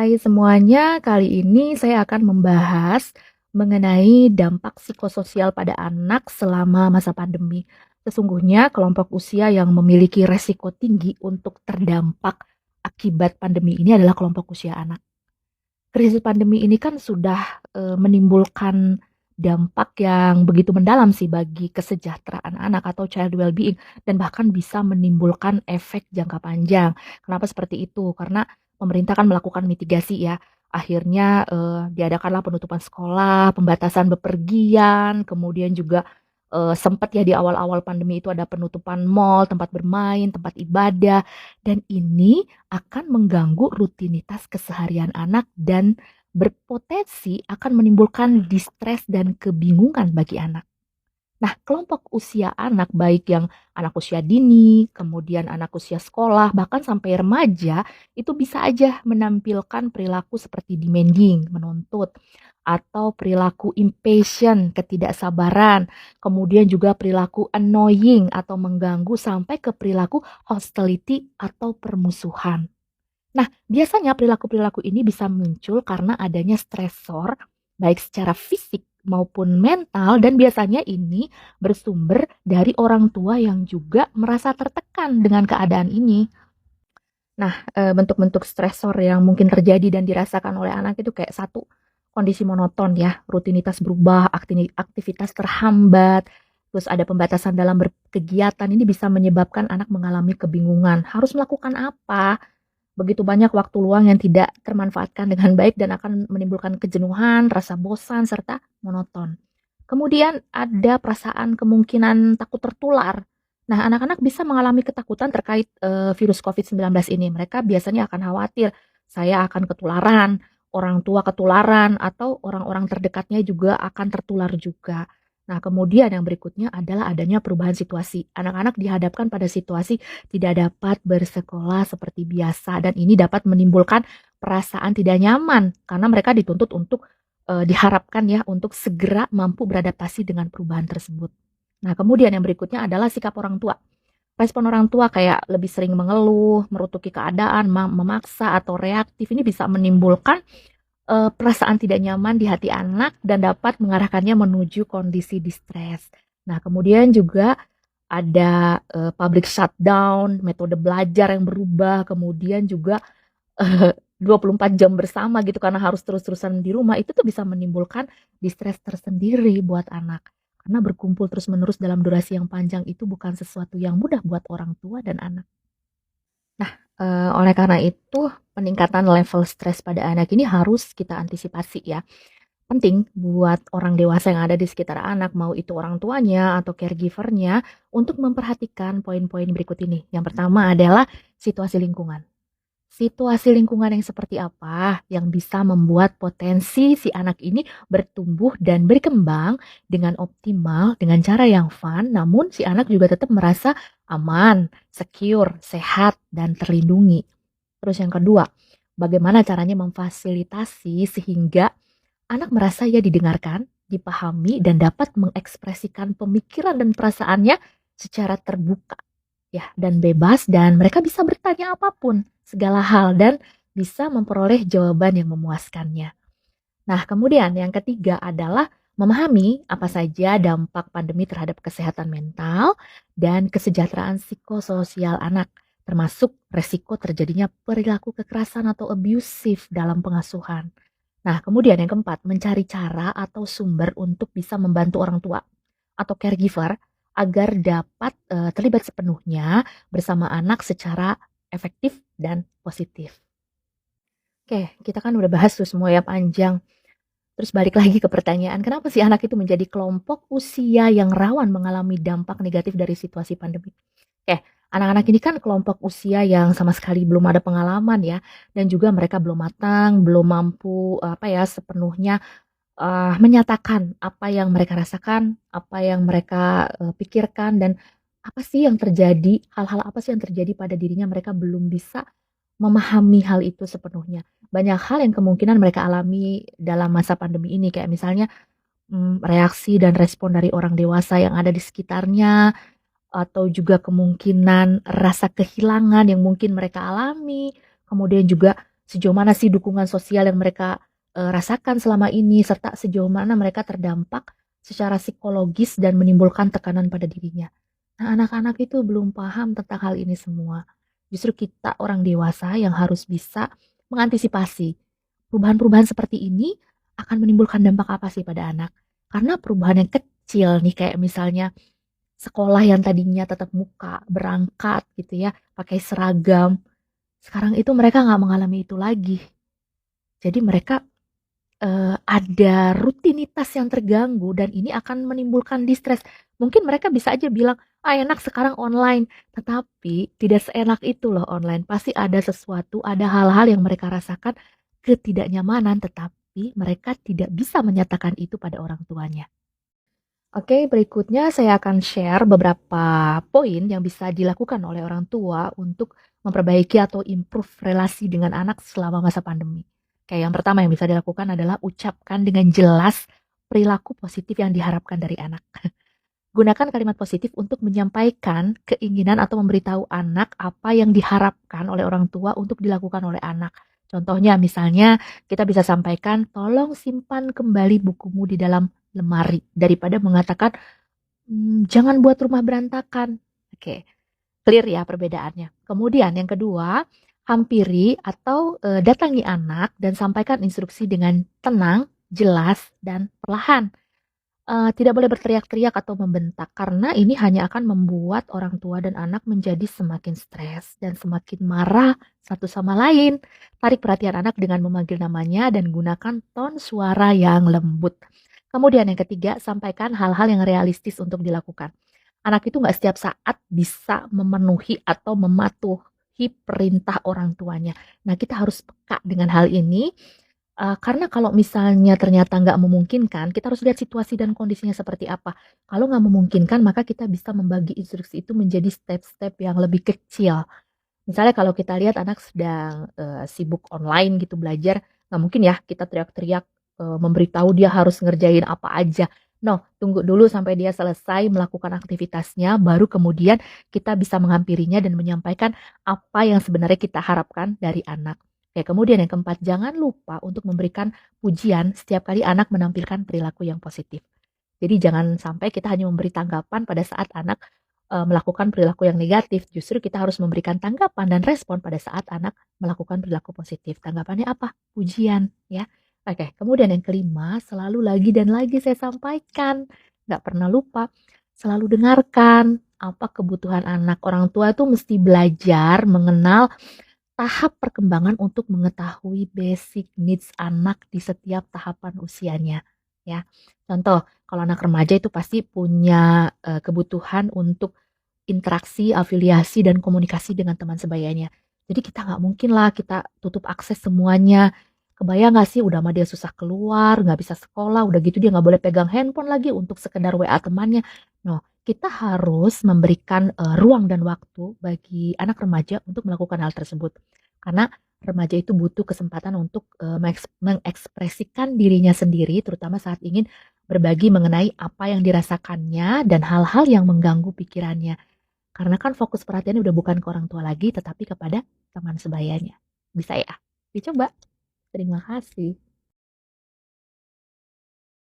Hai semuanya, kali ini saya akan membahas mengenai dampak psikososial pada anak selama masa pandemi. Sesungguhnya kelompok usia yang memiliki resiko tinggi untuk terdampak akibat pandemi ini adalah kelompok usia anak. Krisis pandemi ini kan sudah menimbulkan dampak yang begitu mendalam sih bagi kesejahteraan anak atau child well-being dan bahkan bisa menimbulkan efek jangka panjang. Kenapa seperti itu? Karena pemerintah kan melakukan mitigasi ya. Akhirnya diadakanlah penutupan sekolah, pembatasan bepergian, kemudian juga sempat ya di awal-awal pandemi itu ada penutupan mal, tempat bermain, tempat ibadah, dan ini akan mengganggu rutinitas keseharian anak dan berpotensi akan menimbulkan distres dan kebingungan bagi anak. Nah, kelompok usia anak baik yang anak usia dini, kemudian anak usia sekolah, bahkan sampai remaja, itu bisa aja menampilkan perilaku seperti demanding, menuntut, atau perilaku impatient, ketidaksabaran, kemudian juga perilaku annoying atau mengganggu sampai ke perilaku hostility atau permusuhan. Nah, biasanya perilaku-perilaku ini bisa muncul karena adanya stresor, baik secara fisik maupun mental, dan biasanya ini bersumber dari orang tua yang juga merasa tertekan dengan keadaan ini. Nah, bentuk-bentuk stresor yang mungkin terjadi dan dirasakan oleh anak itu kayak satu, kondisi monoton ya, rutinitas berubah, aktivitas terhambat, terus ada pembatasan dalam berkegiatan, ini bisa menyebabkan anak mengalami kebingungan, harus melakukan apa? Begitu banyak waktu luang yang tidak termanfaatkan dengan baik dan akan menimbulkan kejenuhan, rasa bosan, serta monoton. Kemudian ada perasaan kemungkinan takut tertular. Nah, anak-anak bisa mengalami ketakutan terkait virus COVID-19 ini. Mereka biasanya akan khawatir, saya akan ketularan, orang tua ketularan, atau orang-orang terdekatnya juga akan tertular juga. Nah, kemudian yang berikutnya adalah adanya perubahan situasi. Anak-anak dihadapkan pada situasi tidak dapat bersekolah seperti biasa dan ini dapat menimbulkan perasaan tidak nyaman karena mereka dituntut untuk diharapkan ya untuk segera mampu beradaptasi dengan perubahan tersebut. Nah, kemudian yang berikutnya adalah sikap orang tua. Respon orang tua kayak lebih sering mengeluh, merutuki keadaan, memaksa atau reaktif ini bisa menimbulkan perasaan tidak nyaman di hati anak dan dapat mengarahkannya menuju kondisi distres. Nah, kemudian juga ada public shutdown, metode belajar yang berubah, kemudian juga 24 jam bersama gitu karena harus terus-terusan di rumah, itu tuh bisa menimbulkan distres tersendiri buat anak. Karena berkumpul terus-menerus dalam durasi yang panjang itu bukan sesuatu yang mudah buat orang tua dan anak. Nah, oleh karena itu peningkatan level stres pada anak ini harus kita antisipasi ya. Penting buat orang dewasa yang ada di sekitar anak, mau itu orang tuanya atau caregiver-nya, untuk memperhatikan poin-poin berikut ini. Yang pertama adalah situasi lingkungan. Situasi lingkungan yang seperti apa yang bisa membuat potensi si anak ini bertumbuh dan berkembang dengan optimal, dengan cara yang fun, namun si anak juga tetap merasa aman, secure, sehat, dan terlindungi. Terus yang kedua, bagaimana caranya memfasilitasi sehingga anak merasa ia didengarkan, dipahami, dan dapat mengekspresikan pemikiran dan perasaannya secara terbuka ya dan bebas dan mereka bisa bertanya apapun, segala hal dan bisa memperoleh jawaban yang memuaskannya. Nah, kemudian yang ketiga adalah memahami apa saja dampak pandemi terhadap kesehatan mental dan kesejahteraan psikososial anak, termasuk resiko terjadinya perilaku kekerasan atau abusif dalam pengasuhan. Nah, kemudian yang keempat, mencari cara atau sumber untuk bisa membantu orang tua atau caregiver agar dapat terlibat sepenuhnya bersama anak secara efektif dan positif. Oke, kita kan udah bahas tuh semua ya panjang. Terus balik lagi ke pertanyaan, kenapa sih anak itu menjadi kelompok usia yang rawan mengalami dampak negatif dari situasi pandemi? Oke, anak-anak ini kan kelompok usia yang sama sekali belum ada pengalaman ya, dan juga mereka belum matang, belum mampu apa ya sepenuhnya menyatakan apa yang mereka rasakan, apa yang mereka pikirkan dan apa sih yang terjadi, hal-hal apa sih yang terjadi pada dirinya mereka belum bisa memahami hal itu sepenuhnya. Banyak hal yang kemungkinan mereka alami dalam masa pandemi ini kayak misalnya, reaksi dan respon dari orang dewasa yang ada di sekitarnya, atau juga kemungkinan rasa kehilangan yang mungkin mereka alami, kemudian juga sejauh mana sih dukungan sosial yang mereka rasakan selama ini, serta sejauh mana mereka terdampak secara psikologis dan menimbulkan tekanan pada dirinya. Nah, anak-anak itu belum paham tentang hal ini semua. Justru kita orang dewasa yang harus bisa mengantisipasi perubahan-perubahan seperti ini akan menimbulkan dampak apa sih pada anak. Karena perubahan yang kecil nih, kayak misalnya sekolah yang tadinya tatap muka, berangkat gitu ya, pakai seragam. Sekarang itu mereka nggak mengalami itu lagi. Jadi mereka ada rutinitas yang terganggu dan ini akan menimbulkan distres. Mungkin mereka bisa aja bilang, "Ah, enak sekarang online." Tetapi tidak seenak itu loh online. Pasti ada sesuatu, ada hal-hal yang mereka rasakan ketidaknyamanan, tetapi mereka tidak bisa menyatakan itu pada orang tuanya. Oke, berikutnya saya akan share beberapa poin yang bisa dilakukan oleh orang tua untuk memperbaiki atau improve relasi dengan anak selama masa pandemi. Kayak yang pertama yang bisa dilakukan adalah ucapkan dengan jelas perilaku positif yang diharapkan dari anak. Gunakan kalimat positif untuk menyampaikan keinginan atau memberitahu anak apa yang diharapkan oleh orang tua untuk dilakukan oleh anak. Contohnya, misalnya kita bisa sampaikan, tolong simpan kembali bukumu di dalam lemari, daripada mengatakan, jangan buat rumah berantakan. Oke, clear ya perbedaannya. Kemudian yang kedua, hampiri atau datangi anak dan sampaikan instruksi dengan tenang, jelas, dan perlahan. Tidak boleh berteriak-teriak atau membentak, karena ini hanya akan membuat orang tua dan anak menjadi semakin stres dan semakin marah satu sama lain. Tarik perhatian anak dengan memanggil namanya dan gunakan ton suara yang lembut. Kemudian yang ketiga, sampaikan hal-hal yang realistis untuk dilakukan. Anak itu nggak setiap saat bisa memenuhi atau mematuhi perintah orang tuanya. Nah, kita harus peka dengan hal ini. Karena kalau misalnya ternyata nggak memungkinkan, kita harus lihat situasi dan kondisinya seperti apa. Kalau nggak memungkinkan, maka kita bisa membagi instruksi itu menjadi step-step yang lebih kecil. Misalnya kalau kita lihat anak sedang, sibuk online gitu belajar, nggak mungkin ya kita teriak-teriak, memberitahu dia harus ngerjain apa aja. No, tunggu dulu sampai dia selesai melakukan aktivitasnya, baru kemudian kita bisa menghampirinya dan menyampaikan apa yang sebenarnya kita harapkan dari anak. Ya, kemudian yang keempat, jangan lupa untuk memberikan pujian setiap kali anak menampilkan perilaku yang positif. Jadi jangan sampai kita hanya memberi tanggapan pada saat anak melakukan perilaku yang negatif. Justru kita harus memberikan tanggapan dan respon pada saat anak melakukan perilaku positif. Tanggapannya apa? Pujian, ya. Oke, kemudian yang kelima, selalu lagi dan lagi saya sampaikan, nggak pernah lupa, selalu dengarkan apa kebutuhan anak. Orang tua itu mesti belajar mengenal tahap perkembangan untuk mengetahui basic needs anak di setiap tahapan usianya, ya. Contoh, kalau anak remaja itu pasti punya kebutuhan untuk interaksi, afiliasi, dan komunikasi dengan teman sebayanya. Jadi kita nggak mungkin lah kita tutup akses semuanya. Kebayang nggak sih, udah mah dia susah keluar, nggak bisa sekolah, udah gitu dia nggak boleh pegang handphone lagi untuk sekedar WA temannya. No, kita harus memberikan ruang dan waktu bagi anak remaja untuk melakukan hal tersebut. Karena remaja itu butuh kesempatan untuk mengekspresikan dirinya sendiri, terutama saat ingin berbagi mengenai apa yang dirasakannya dan hal-hal yang mengganggu pikirannya. Karena kan fokus perhatiannya udah bukan ke orang tua lagi, tetapi kepada teman sebayanya. Bisa ya? Dicoba. Terima kasih.